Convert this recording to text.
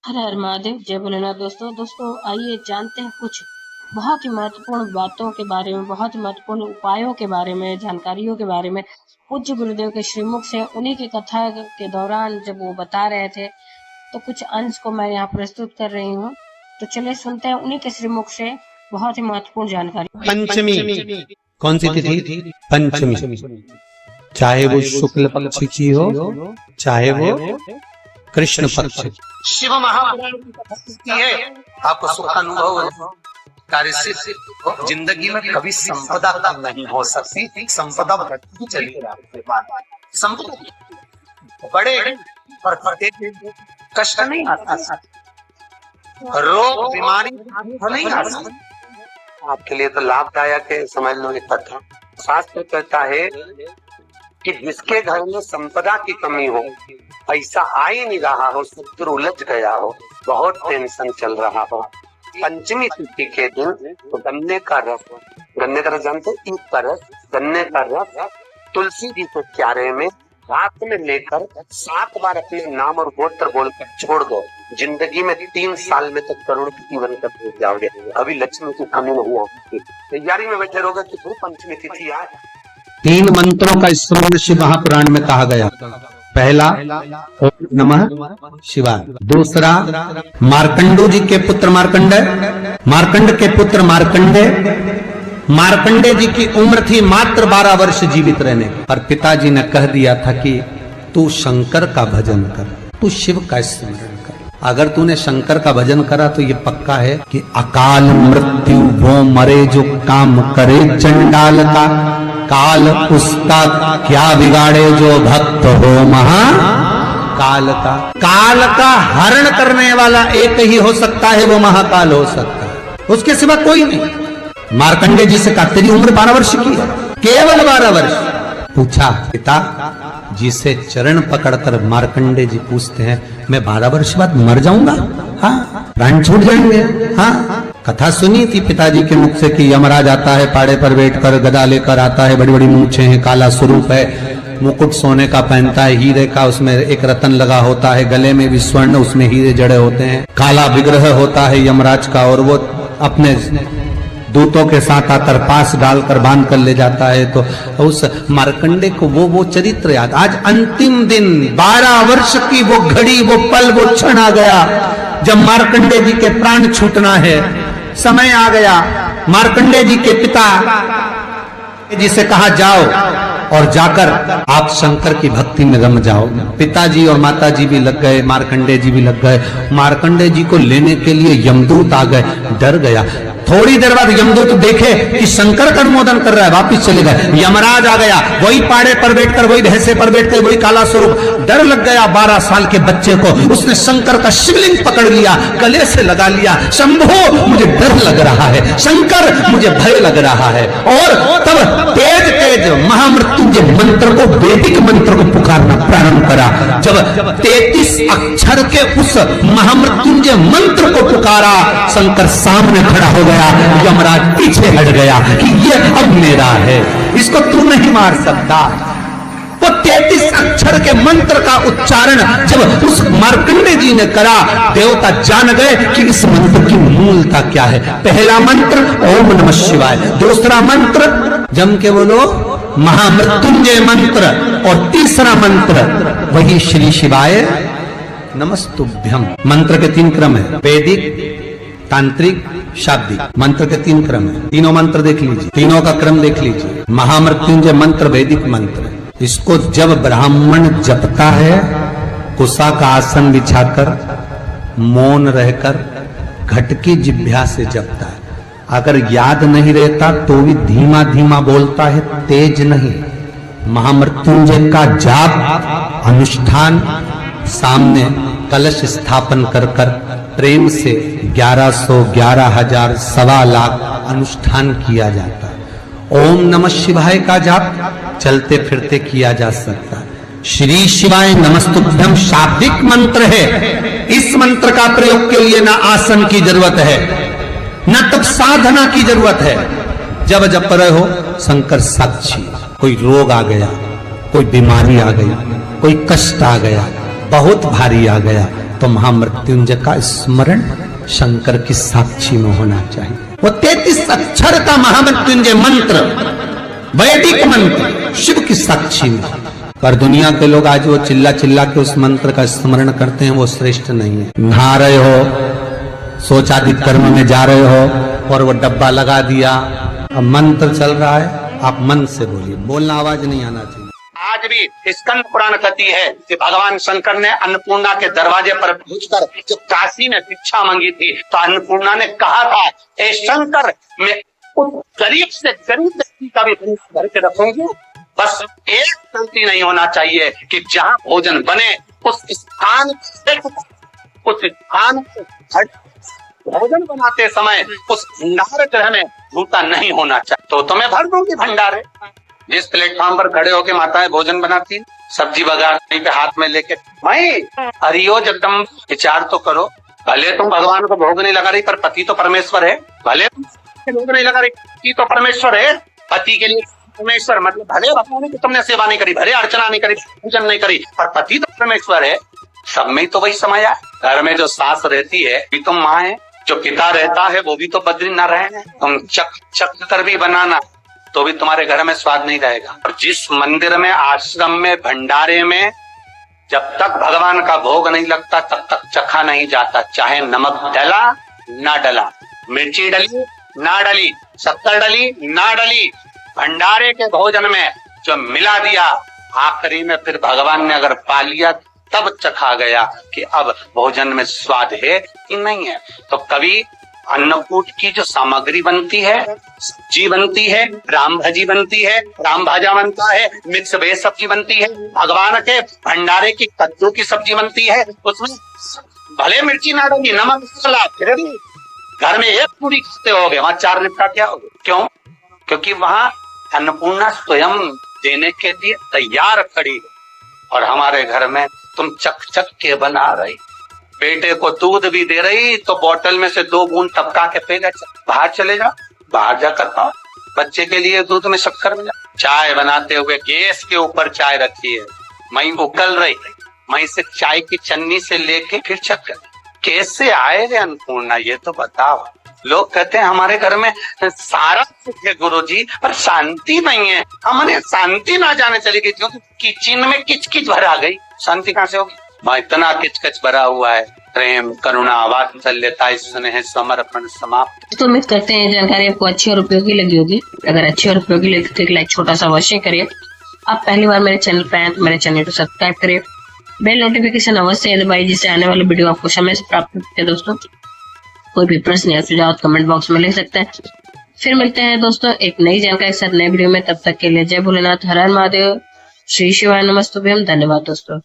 हर हर महादेव, जय भोलेनाथ। दोस्तों आइए जानते हैं कुछ बहुत ही महत्वपूर्ण बातों के बारे में, बहुत ही महत्वपूर्ण उपायों के बारे में, जानकारियों के बारे में। पूज्य गुरुदेव के श्रीमुख से उन्हीं की कथा के दौरान जब वो बता रहे थे तो कुछ अंश को मैं यहाँ प्रस्तुत कर रही हूँ। तो चलिए सुनते हैं उन्हीं के श्रीमुख से बहुत ही महत्वपूर्ण जानकारी। पंचमी कौन सी तिथि? पंचमी, चाहे वो शुक्ल पक्ष की हो चाहे वो कृष्ण पक्ष। शिव महापुराण की कथा कहती है आपको सुखानुभव हो, कार्य सिद्ध। जिंदगी में कभी संपदा कम नहीं हो सकती, संपदा बढ़ती चली जाती है। संपदा बड़े और कष्ट नहीं आता, रोग बीमारी नहीं आता, आपके लिए तो लाभदायक है। समझ लो एक कथा। शास्त्र कहता है कि जिसके घर में संपदा की कमी हो, पैसा आ ही नहीं रहा हो, सूत्र उलझ गया हो, बहुत टेंशन चल रहा हो, पंचमी तिथि के दिन तो गन्ने का रस जानते, ईख का रस, गन्ने का रस तुलसी जी के क्यारे में रात में लेकर 7 बार अपने नाम और गोत्र बोलकर छोड़ दो। जिंदगी में 3 साल में तो करोड़पति बनकर पहुंच जाओगे। अभी लक्ष्मी की कमी नहीं आती। तैयारी में बैठे रहोगे कि पंचमी तिथि आए। 3 मंत्रों का स्मरण शिव महापुराण में कहा गया। पहला ओम नमः शिवाय, दूसरा मार्कंडू जी के पुत्र मार्कंड के पुत्र मार्कंडे जी की उम्र थी मात्र 12 वर्ष जीवित रहने पर पिताजी ने कह दिया था कि तू शंकर का भजन कर, तू शिव का स्मरण कर। अगर तूने शंकर का भजन करा तो ये पक्का है कि अकाल मृत्यु वो मरे जो काम करे चंडाल का, काल उसका क्या बिगाड़े जो भक्त हो महाकाल का। काल का हरण करने वाला एक ही हो सकता है, वो महाकाल हो सकता है, उसके सिवा कोई नहीं। मार्कंडे जी से कहा तेरी उम्र 12 वर्ष की है, केवल 12 वर्ष। पूछा पिता जी से चरण पकड़कर मार्कंडे जी पूछते हैं मैं 12 वर्ष बाद मर जाऊंगा? हाँ, प्राण छूट जाएंगे। हाँ, कथा सुनी थी पिताजी के मुख से कि यमराज आता है, पाड़े पर बैठकर गदा लेकर आता है, बड़ी बड़ी मूंछें हैं, काला स्वरूप है, मुकुट सोने का पहनता है, हीरे का, उसमें एक रतन लगा होता है, गले में भी स्वर्ण, उसमें हीरे जड़े होते हैं, काला विग्रह होता है यमराज का, और वो अपने दूतों के साथ आकर पास डालकर बांध कर ले जाता है। तो उस मार्कंडे को वो चरित्र याद। आज अंतिम दिन 12 वर्ष की वो घड़ी, वो पल, वो क्षण आ गया जब मार्कंडे जी के प्राण छूटना है। समय आ गया। मार्कंडे जी के पिता जी से कहा जाओ और जाकर आप शंकर की भक्ति में रम जाओ। पिताजी और माताजी भी लग गए, मार्कंडे जी भी लग गए। मार्कंडे जी को लेने के लिए यमदूत आ गए, डर गया। थोड़ी देर बाद यमदूत देखे कि शंकर का अनुमोदन कर रहा है, वापिस चले गए। यमराज आ गया, वही पाड़े पर बैठकर, वही भैंसे पर बैठकर, वही काला स्वरूप। डर लग गया 12 साल के बच्चे को। उसने शंकर का शिवलिंग पकड़ लिया, गले से लगा लिया, शंभो मुझे डर लग रहा है, शंकर मुझे भय लग रहा है। और तब तेज तेज महामृत्युंजय मंत्र को, वैदिक मंत्र को पुकारना प्रारंभ करा। जब 33 अक्षर के उस महामृत्युंजय मंत्र को पुकारा, शंकर सामने खड़ा हो गया। यमराज पीछे हट गया कि ये अब मेरा है, इसको तू नहीं मार सकता। वो 33 अक्षर के मंत्र का उच्चारण जब उस मार्कंडे जी ने करा, देवता जान गए कि इस मंत्र की मूलता क्या है। पहला मंत्र ओम नमः शिवाय, दूसरा मंत्र जम के बोलो महामृत्युंजय मंत्र, और तीसरा मंत्र वही श्री शिवाय नमस्तुभ्यम। मंत्र के 3 क्रम है, वैदिक, तांत्रिक, शाब्दिक। मंत्र के 3 क्रम है। तीनों मंत्र देख लीजिए, तीनों का क्रम देख लीजिए। महामृत्युंजय मंत्र वैदिक मंत्र, इसको जब ब्राह्मण जपता है कुसा का आसन बिछाकर, मौन रहकर, घट की जिह्वा से जपता है। अगर याद नहीं रहता तो भी धीमा धीमा बोलता है, तेज नहीं। महामृत्युंजय का जाप अनुष्ठान, सामने कलश स्थापन कर कर प्रेम से 1100, 11,000, 1.25 लाख अनुष्ठान किया जाता है। ओम नमः शिवाय का जाप चलते फिरते किया जा सकता है। श्री शिवाय नमस्तुभ्यम शाब्दिक मंत्र है। इस मंत्र का प्रयोग के लिए ना आसन की जरूरत है, न तब साधना की जरूरत है। जब जप रहे हो शंकर साक्षी। कोई रोग आ गया, कोई बीमारी आ गई, कोई कष्ट आ गया, बहुत भारी आ गया, तो महामृत्युंजय का स्मरण शंकर की साक्षी में होना चाहिए। वो 33 अक्षर का महामृत्युंजय मंत्र, वैदिक मंत्र, शिव की साक्षी में। पर दुनिया के लोग आज वो चिल्ला चिल्ला के उस मंत्र का स्मरण करते हैं, वो श्रेष्ठ नहीं है। नहा रहे हो, सोचादिक कर्म में जा रहे हो और वो डब्बा लगा दिया, अब मंत्र चल रहा है, आप मन से बोलिए, बोलना आवाज नहीं आना चाहिए। आज भी स्कंद पुराण कहती है कि भगवान शंकर ने अन्नपूर्णा के दरवाजे पर पहुंचकर जब काशी में भिक्षा मांगी थी तो अन्नपूर्णा ने कहा था, ए शंकर, मैं उस गरीब से गरीब व्यक्ति का भी भर के रखूंगी, बस एक गलती नहीं होना चाहिए कि जहाँ भोजन बने उस स्थान भोजन बनाते समय उस भंडार गृह में जूता नहीं होना चाहिए। तो तुम्हें भर दूंगी भंडारे। जिस प्लेटफॉर्म पर खड़े होके माताएं भोजन बनाती, सब्जी बघार पे हाथ में लेके, मैं हरियो जगदम, विचार तो करो, भले तुम भगवान को भोग नहीं लगा रही पर पति तो परमेश्वर है, भले तुम भोग नहीं लगा रही, पति तो परमेश्वर है, पति के लिए परमेश्वर, मतलब भले भगवान की तुमने सेवा नहीं करी, भले अर्चना नहीं करी, पूजन नहीं करी, पर पति तो परमेश्वर है। सब में तो वही समाया। घर में जो सास रहती है भी तो माँ है, जो पिता रहता है वो भी तो बद्री न रहे। तुम चक कर भी बनाना तो भी तुम्हारे घर में स्वाद नहीं रहेगा। और जिस मंदिर में, आश्रम में, भंडारे में जब तक भगवान का भोग नहीं लगता तब तक चखा नहीं जाता, चाहे नमक डला ना डला, मिर्ची डली ना डली, शक्कर डली ना डली, भंडारे के भोजन में जो मिला दिया आखिरी में फिर भगवान ने अगर पा लिया तब चखा गया कि अब भोजन में स्वाद है कि नहीं है। तो कभी अन्नकूट की जो सामग्री बनती है, सब्जी बनती है, राम भाजी बनती है, राम भाजा बनता है, मिक्स वेज सब्जी बनती है, भगवान के भंडारे की कद्दू की सब्जी बनती है, उसमें भले मिर्ची ना डाली, नमक डाला, फिर भी घर में एक पूरी खाते हो गए, वहां 4 निपटा क्या हो गया? क्यों? क्योंकि वहां अन्नपूर्णा स्वयं देने के लिए तैयार खड़ी है। और हमारे घर में तुम चक चक के बना रही, बेटे को दूध भी दे रही तो बोतल में से 2 बूंद टपका के पी ले, बाहर चले जाओ, बाहर जाकर खाओ, बच्चे के लिए दूध में शक्कर मिला। चाय बनाते हुए गैस के ऊपर चाय रखी है, मई उकल रही, मई से चाय की चन्नी से लेके फिर चक्कर, कैसे आए रे अन्नपूर्णा, ये तो बताओ। लोग कहते हैं हमारे घर में सारा सुख है गुरुजी, पर शांति नहीं है। हमारे शांति ना जाने चली गई क्योंकि किचन में किचकिच भरा गई, शांति कहाँ से होगी? वहाँ इतना किचकिच भरा हुआ है, प्रेम, करुणा, वात्सल्यता, स्नेह, समर्पण समाप्त। तो उम्मीद करते हैं जानकारी आपको अच्छी और उपयोगी लगी होगी। अगर अच्छी और उपयोगी लगी तो एक लाइक छोटा सा अवश्य करिए। आप पहली बार मेरे चैनल पे आए तो मेरे चैनल को सब्सक्राइब करिए, बेल नोटिफिकेशन अवश्य दबाइए जिससे आने वाले वीडियो आपको समय से प्राप्त होते हैं। दोस्तों कोई भी प्रश्न या सुझाव कमेंट बॉक्स में लिख सकते हैं। फिर मिलते हैं दोस्तों एक नई जानकारी के साथ नए वीडियो में, तब तक के लिए जय भोलेनाथ, हर हर महादेव, श्री शिवाय नमस्तुभ्यम। धन्यवाद दोस्तों।